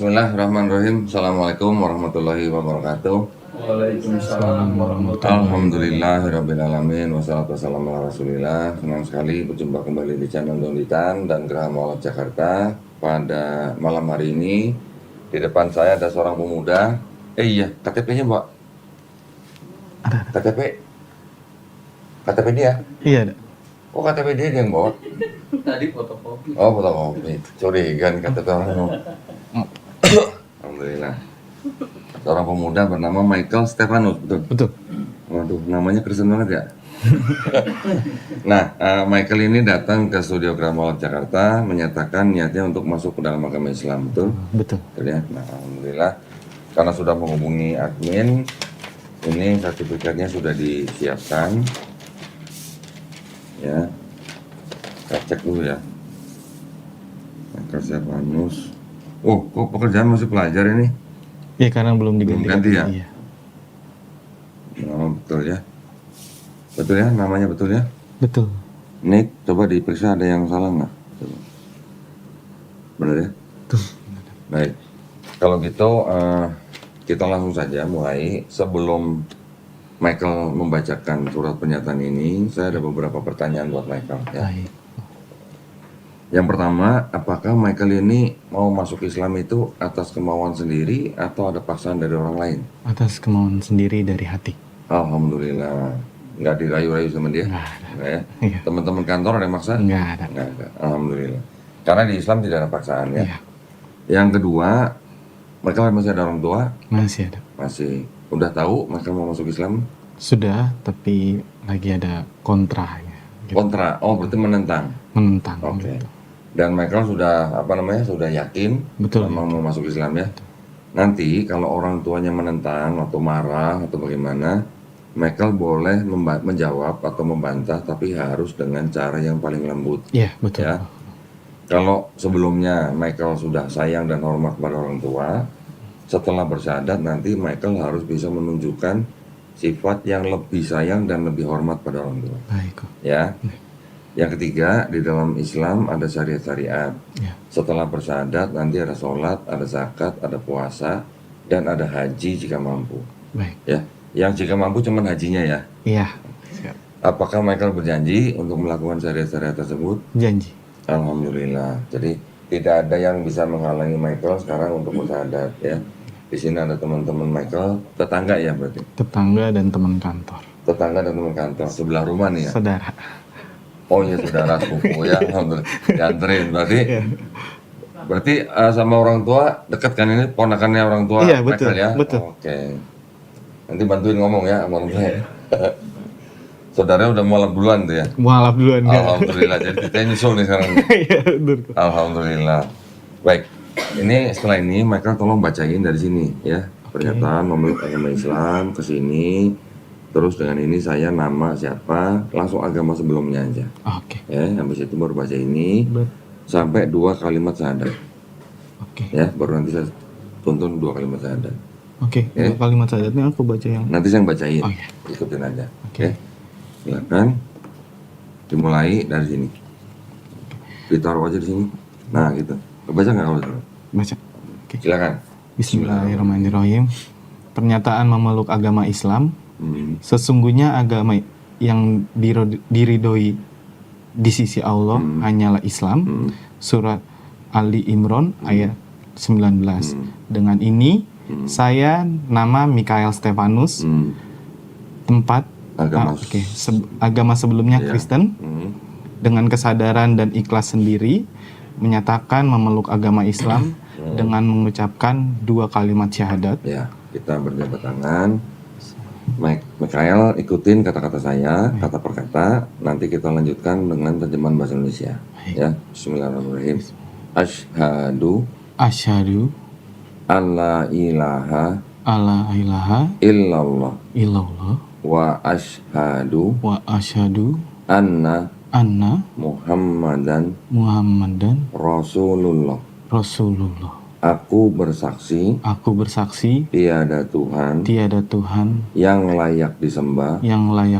Bismillahirrahmanirrahim. Assalamualaikum warahmatullahi wabarakatuh. Waalaikumsalam warahmatullahi Alhamdulillahirrabbilalamin. Wassalatu wassalamu ala rasulillah. Senang sekali berjumpa kembali di channel Donitan dan Geraha Maulid Jakarta. Pada malam hari ini di depan saya ada seorang pemuda. Iya, KTP-nya Mbak. KTP dia? Iya, ada. Oh, KTP dia yang bawa. Tadi fotokopi. Oh, fotokopi. Curigan KTP orang. Alhamdulillah. Seorang pemuda bernama Michael Stefanus, betul? Betul. Waduh, namanya Kristen banget ya. Nah, Michael ini datang ke studio Geraha Maulid Jakarta menyatakan niatnya untuk masuk ke dalam agama Islam, betul? Betul. Betul ya. Nah, alhamdulillah karena sudah menghubungi admin, ini sertifikatnya sudah disiapkan. Ya, kita cek dulu ya. Michael Stefanus. Oh, kok pekerjaan masih pelajar ini? Iya, karena belum diganti. Belum ganti ya? Iya. Oh, betul ya. Betul ya, namanya betul ya. Betul. Ini coba diperiksa ada yang salah nggak? Coba. Benar ya? Betul. Baik. Kalau gitu kita langsung saja mulai. Sebelum Michael membacakan surat pernyataan ini, saya ada beberapa pertanyaan buat Michael ya. Baik. Yang pertama, apakah Michael ini mau masuk Islam itu atas kemauan sendiri atau ada paksaan dari orang lain? Atas kemauan sendiri dari hati. Alhamdulillah. Nggak dirayu-rayu sama dia? Nggak ada. Nggak ya? Iya. Teman-teman kantor ada yang maksa? Nggak ada. Nggak ada. Alhamdulillah. Karena di Islam tidak ada paksaan ya. Iya. Yang kedua, Michael masih ada orang tua? Masih ada. Masih. Udah tahu Michael mau masuk Islam? Sudah, tapi lagi ada kontra ya. Gitu. Kontra. Oh, berarti menentang. Menentang. Oke. Gitu. Dan Michael sudah sudah yakin Betul. memang mau masuk Islam ya. Nanti kalau orang tuanya menentang atau marah atau bagaimana, Michael boleh menjawab atau membantah, tapi harus dengan cara yang paling lembut. Iya, betul. Ya. Kalau sebelumnya Michael sudah sayang dan hormat pada orang tua, setelah bersyahadat nanti Michael harus bisa menunjukkan sifat yang lebih sayang dan lebih hormat pada orang tua. Baik kok. Ya. Yang ketiga, di dalam Islam ada syariat-syariat. Ya. Setelah bersyahadat nanti ada sholat, ada zakat, ada puasa, dan ada haji jika mampu. Baik. Ya. Yang jika mampu cuman hajinya ya. Iya. Siap. Apakah Michael berjanji untuk melakukan syariat-syariat tersebut? Janji. Alhamdulillah. Jadi tidak ada yang bisa menghalangi Michael sekarang untuk bersyahadat ya. Di sini ada teman-teman Michael, tetangga ya berarti. Tetangga dan teman kantor. Tetangga dan teman kantor sebelah rumah nih ya. Saudara. Oh iya, saudara sepupu ya. Alhamdulillah. Dianterin berarti. Iya. Berarti sama orang tua dekat kan, ini ponakannya orang tua Iya, betul, Michael ya. betul. Oke. Nanti bantuin ngomong ya sama orang tua ya. Saudaranya udah mualaf duluan tuh ya. Mualaf duluan ya. Alhamdulillah. Jadi kita nyusul nih sekarang. Iya, betul. Alhamdulillah. Baik. Ini setelah ini Michael tolong bacain dari sini ya. Pernyataan memeluk agama Islam ke sini. Terus dengan ini saya nama siapa, langsung agama sebelumnya aja. Oke. Ya, habis itu baru baca ini sampai 2 kalimat syahadat. Oke. Ya, baru nanti saya tuntun 2 kalimat syahadat. Oke. Ya. Kalimat syahadatnya aku baca yang. Nanti saya bacain. Oh, iya. Ikutin aja. Oke. Ya. Silakan. Dimulai dari sini. Ditaruh aja di sini. Nah, gitu. Baca nggak kalau itu? Baca. Oke. Silakan. Bismillahirrahmanirrahim. Pernyataan memeluk agama Islam. Sesungguhnya agama yang diridhoi di sisi Allah hanyalah Islam. Surat Ali Imran ayat 19. Dengan ini saya nama Michael Stefanus. Tempat agama sebelumnya Kristen. Dengan kesadaran dan ikhlas sendiri menyatakan memeluk agama Islam dengan mengucapkan 2 kalimat syahadat. Ya, kita berjabat tangan. Michael ikutin kata-kata saya, kata per kata. Nanti kita lanjutkan dengan terjemahan bahasa Indonesia. Ya, Bismillahirrahmanirrahim. Asyhadu alla ilaha illallah wa asyhadu anna Muhammadan Rasulullah. Aku bersaksi tiada Tuhan yang layak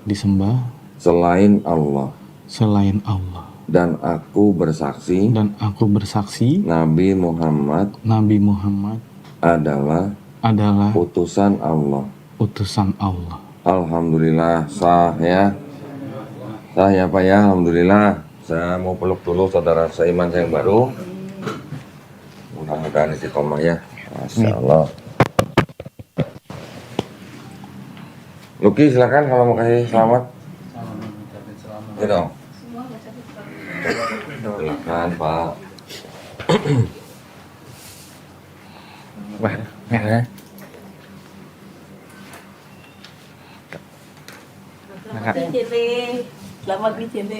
disembah selain Allah. dan aku bersaksi Nabi Muhammad adalah utusan Allah. Alhamdulillah sah ya. Sah ya Pak ya, alhamdulillah. Saya mau peluk dulu saudara seiman saya yang baru. Mudah-mudahan istiqomah ya. Masya Allah. Luki silakan kalau mau kasih selamat. Sama mengucapkan selamat. Ya dong. Silakan Pak. Wah, merah. Selamat BCD.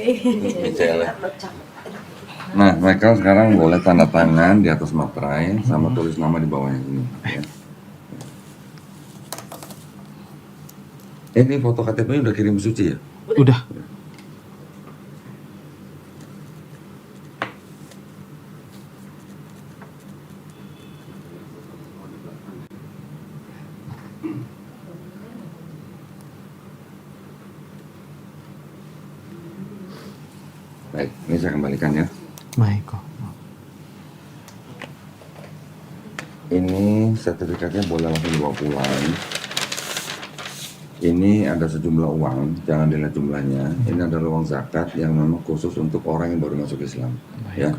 Nah, mereka sekarang boleh tanda tangan di atas materai sama tulis nama di bawahnya ini. Ya. Ini foto KTP udah kirim Suci ya? Udah. Baik, ini saya kembalikan ya. Baik kok. Ini sertifikatnya boleh langsung dibawa pulang. Ini ada sejumlah uang, jangan dilihat jumlahnya. Ini adalah uang zakat yang memang khusus untuk orang yang baru masuk Islam. Baik. Ya,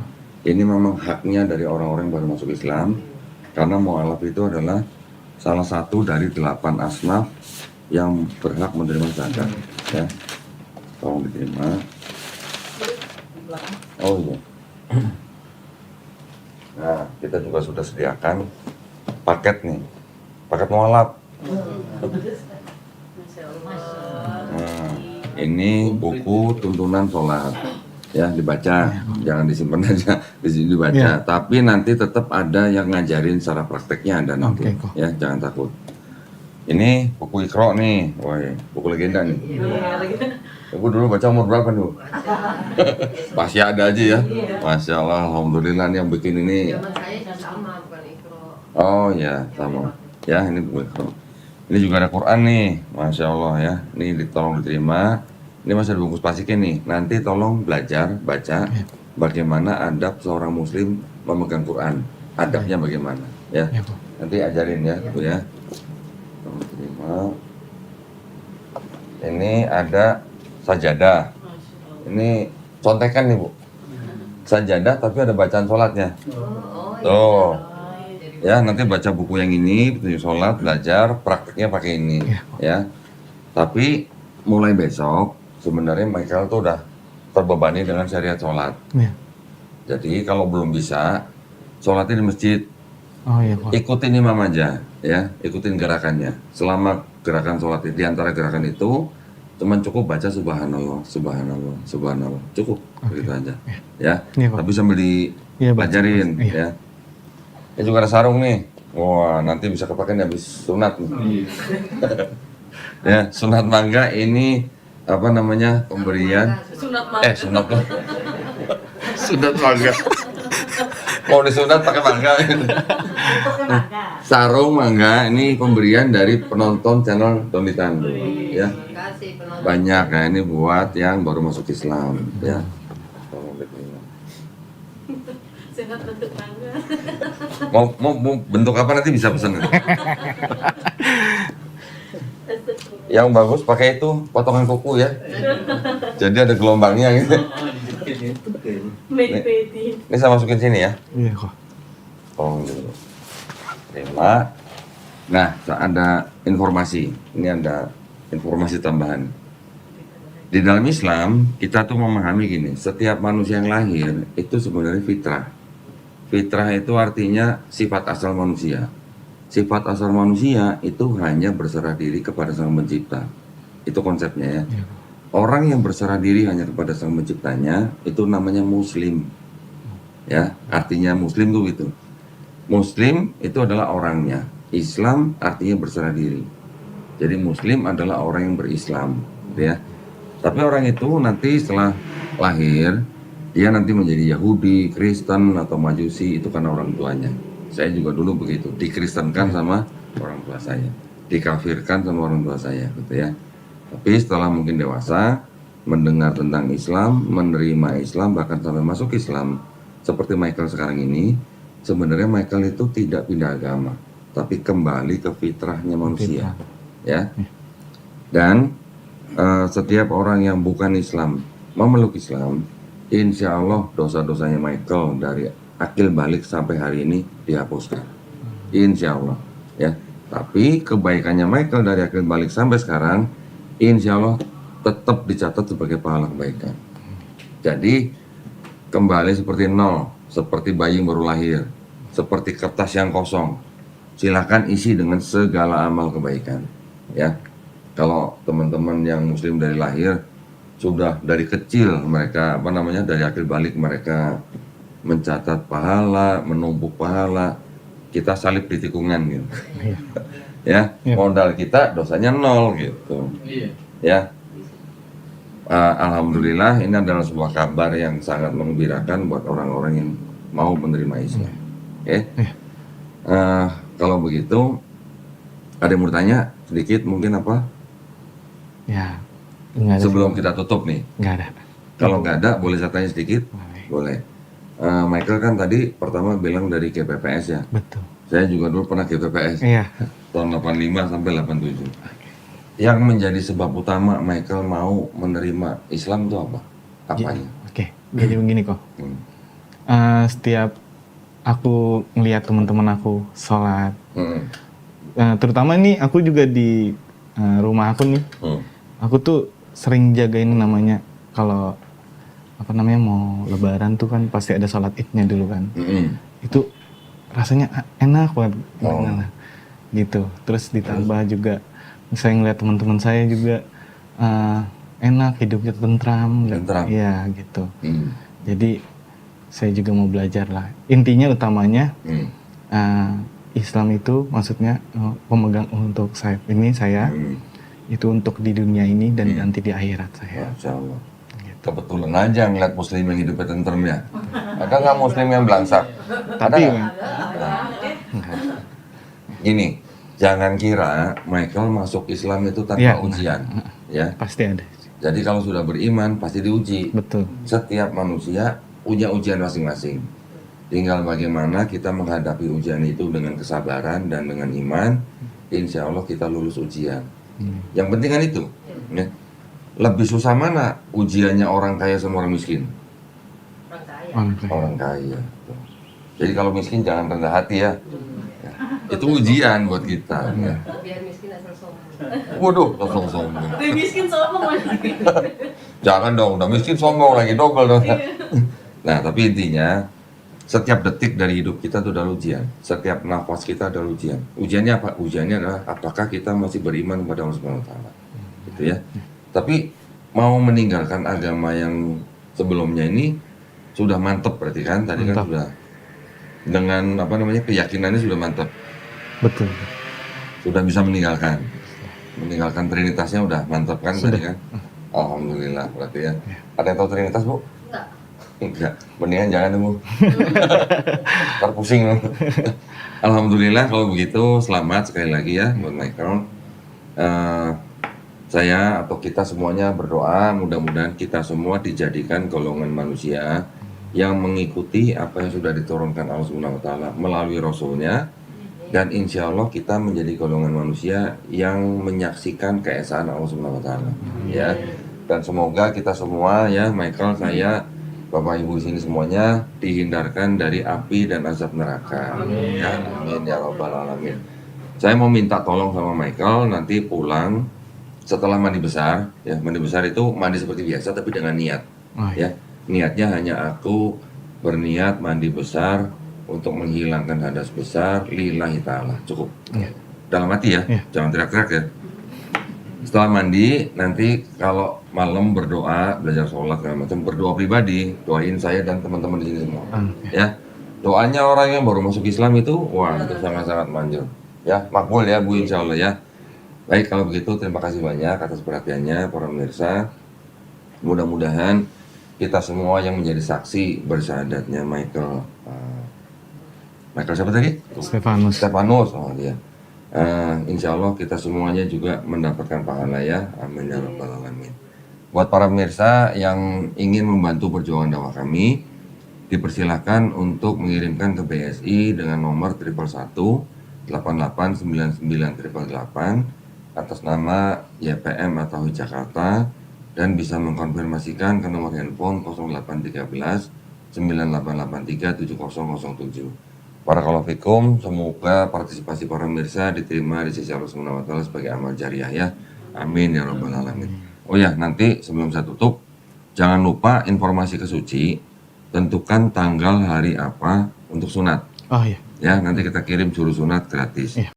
ini memang haknya dari orang-orang yang baru masuk Islam, karena mu'alaf itu adalah salah satu dari 8 asnaf yang berhak menerima zakat. Ya, tolong diterima. Oh iya. Nah, kita juga sudah sediakan paket nih, paket mualaf. Nah, ini buku tuntunan sholat, ya dibaca, jangan disimpan aja, di sini dibaca. Ya. Tapi nanti tetap ada yang ngajarin secara prakteknya ada nanti, Oke, kok. ya jangan takut. Ini buku Iqra nih, woi, buku legenda nih. Aku dulu baca umur berapa nih? Masih ada aja ya. Masya Allah, alhamdulillah nih yang bikin ini. Zaman saya sama, bukan Iqra. Oh ya, sama. Ya, ini buku Iqra. Ini juga ada Quran nih, Masya Allah ya. Ini tolong diterima. Ini masih ada bungkus plastiknya nih. Nanti tolong belajar, baca bagaimana adab seorang muslim memegang Quran. Adabnya bagaimana ya. Ya, kok. Nanti ajarin ya, Bu ya. Tolong terima. Ini ada sajadah. Ini contekan nih Bu. Sajadah tapi ada bacaan sholatnya. Tuh. Ya, nanti baca buku yang ini, petunjuk sholat, belajar, prakteknya pakai ini. Ya. Tapi mulai besok sebenarnya Michael tuh udah terbebani dengan syariat sholat. Ya. Jadi kalau belum bisa, sholatnya di masjid. Oh iya kok. Ikutin imam aja, ya, ikutin gerakannya. Selama gerakan sholat di antara gerakan itu, cuman cukup baca subhanallah, subhanallah, subhanallah, cukup, begitu aja, ya. Iya, Pak. Tapi sambil Iya, baca dipelajarin, terus. Iya. ya. Ini juga ada sarung nih, wah nanti bisa kepake nih habis sunat nih. Ya, sunat mangga ini apa namanya pemberian? Sunat mangga. Sunat mangga. Sunat mangga. Mau disunat pakai mangga. Sarung mangga ini pemberian dari penonton channel Donitan, ya. Kasih penonton. Banyak, nah ini buat yang baru masuk Islam, ya. Tolong diterima. Sunat bentuk mangga. Mau bentuk apa nanti bisa pesan. Yang bagus pakai itu potongan kuku ya. Jadi ada gelombangnya gitu. Ini saya masukin sini ya. Iya kok. Tolong dulu. Terima. Nah, ada informasi. Ini ada informasi tambahan. Di dalam Islam, kita tuh memahami gini, setiap manusia yang lahir itu sebenarnya fitrah. Fitrah itu artinya sifat asal manusia. Sifat asal manusia itu hanya berserah diri kepada Sang Pencipta. Itu konsepnya ya. Orang yang berserah diri hanya kepada Sang Penciptanya itu namanya muslim. Ya, artinya muslim tuh gitu. Muslim itu adalah orangnya. Islam artinya berserah diri. Jadi muslim adalah orang yang berislam, gitu ya. Tapi orang itu nanti setelah lahir, dia nanti menjadi Yahudi, Kristen, atau Majusi, itu karena orang tuanya. Saya juga dulu begitu, dikristenkan sama orang tua saya, dikafirkan sama orang tua saya, gitu ya. Tapi setelah mungkin dewasa, mendengar tentang Islam, menerima Islam, bahkan sampai masuk Islam, seperti Michael sekarang ini, sebenarnya Michael itu tidak pindah agama, tapi kembali ke fitrahnya manusia, ya. Dan setiap orang yang bukan Islam memeluk Islam, insya Allah dosa-dosanya Michael dari akil balik sampai hari ini dihapuskan, insya Allah, ya. Tapi kebaikannya Michael dari akil balik sampai sekarang, insya Allah tetap dicatat sebagai pahala kebaikan. Jadi kembali seperti nol, seperti bayi yang baru lahir, seperti kertas yang kosong. Silakan isi dengan segala amal kebaikan, ya. Kalau teman-teman yang muslim dari lahir, sudah dari kecil mereka dari akil balik mereka mencatat pahala, menumpuk pahala, kita salib di tikungan gitu. Ya, modal kita dosanya nol gitu. Iya. Ya. Alhamdulillah ini adalah sebuah kabar yang sangat menggembirakan buat orang-orang yang mau menerima Islam. Oke. Kalau begitu ada yang mau tanya sedikit mungkin apa? Ya, nggak ada. Sebelum kita tutup nih. Nggak ada. Kalau nggak ada, boleh saya tanya sedikit? Boleh. Boleh. Michael kan tadi pertama bilang dari KPPS ya. Betul. Saya juga dulu pernah KPPS. Iya. Tahun 85 sampai 87. Yang menjadi sebab utama Michael mau menerima Islam itu apa? Apanya? Oke. Jadi begini kok. Hmm. Setiap aku ngelihat teman-teman aku sholat, Hmm. terutama ini aku juga di rumah aku nih. Aku tuh sering jagain namanya kalau mau lebaran tuh kan pasti ada sholat idnya dulu kan. Itu rasanya enak banget gitu. Terus ditambah juga saya ngeliat teman-teman saya juga enak, hidupnya tentram. Iya gitu. Jadi saya juga mau belajar lah. Intinya utamanya Islam itu maksudnya pemegang untuk saya itu untuk di dunia ini dan nanti di akhirat saya. Masya Allah. Kebetulan aja ngeliat muslim yang hidupnya tentrem ya. Ada nggak muslim yang belangsak? Tapi Gini, jangan kira Michael masuk Islam itu tanpa ujian, ya. Pasti ada. Jadi kalau sudah beriman pasti diuji. Betul. Setiap manusia punya ujian masing-masing. Tinggal bagaimana kita menghadapi ujian itu dengan kesabaran dan dengan iman. Insya Allah kita lulus ujian. Yang penting kan itu. Ya. Lebih susah mana ujiannya orang kaya sama orang miskin? Orang kaya. Jadi kalau miskin jangan rendah hati ya. Itu ujian buat kita. Ya. Biar miskin asal sombong. Waduh, langsung sombong. Biar miskin sombong lagi. Jangan dong, udah miskin sombong lagi, double dong. Nah, tapi intinya setiap detik dari hidup kita itu adalah ujian. Setiap nafas kita adalah ujian. Ujiannya apa? Ujiannya adalah apakah kita masih beriman kepada Allah Subhanahu wa taala. Gitu ya. Tapi mau meninggalkan agama yang sebelumnya ini sudah mantep berarti kan? Tadi kan sudah dengan keyakinannya sudah mantap. Betul. Sudah bisa meninggalkan trinitasnya udah mantap kan tadi kan? Alhamdulillah berarti ya. Ada yang tahu trinitas, Bu? Enggak. Mendingan jangan deh, Bu. Ntar pusing. Alhamdulillah kalau begitu selamat sekali lagi ya buat Michael. Saya atau kita semuanya berdoa mudah-mudahan kita semua dijadikan golongan manusia yang mengikuti apa yang sudah diturunkan Allah Subhanahu wa taala melalui rasulnya, dan insya Allah kita menjadi golongan manusia yang menyaksikan keesaan Allah Subhanahu wa taala ya. Dan semoga kita semua ya, Michael, saya, Bapak Ibu di sini semuanya dihindarkan dari api dan azab neraka. Ya, amin ya rabbal alamin. Saya mau minta tolong sama Michael nanti pulang setelah mandi besar ya. Mandi besar itu mandi seperti biasa tapi dengan niat. Ya. Niatnya hanya aku berniat mandi besar untuk menghilangkan hadas besar lillahi ta'ala. Cukup. Dalam hati ya, jangan teriak-teriak ya. Setelah mandi, nanti kalau malam berdoa, belajar sholat, segala macam, berdoa pribadi, doain saya dan teman-teman di sini semua. Ya, doanya orang yang baru masuk Islam itu, wah itu sangat-sangat manjur. Ya, makbul ya Bu, insya Allah ya. Baik, kalau begitu terima kasih banyak atas perhatiannya para pemirsa. Mudah-mudahan kita semua yang menjadi saksi bersyahadatnya Michael siapa tadi? Stefanus, oh dia. Insya Allah kita semuanya juga mendapatkan pahala ya, amin ya rabbal alamin. Buat para pemirsa yang ingin membantu perjuangan dakwah kami, dipersilakan untuk mengirimkan ke BSI dengan nomor 111 8899 atas nama YPM atau Jakarta, dan bisa mengkonfirmasikan ke nomor handphone 0813 9883 7007. Barakallahu fikum, semoga partisipasi para pemirsa diterima di sisi Allah Subhanahu wa Ta'ala sebagai amal jariah ya. Amin ya rabbal alamin. Oh ya, nanti sebelum saya tutup, jangan lupa informasi ke Suci, tentukan tanggal hari apa untuk sunat. Oh iya. Ya, nanti kita kirim juru sunat gratis. Iya.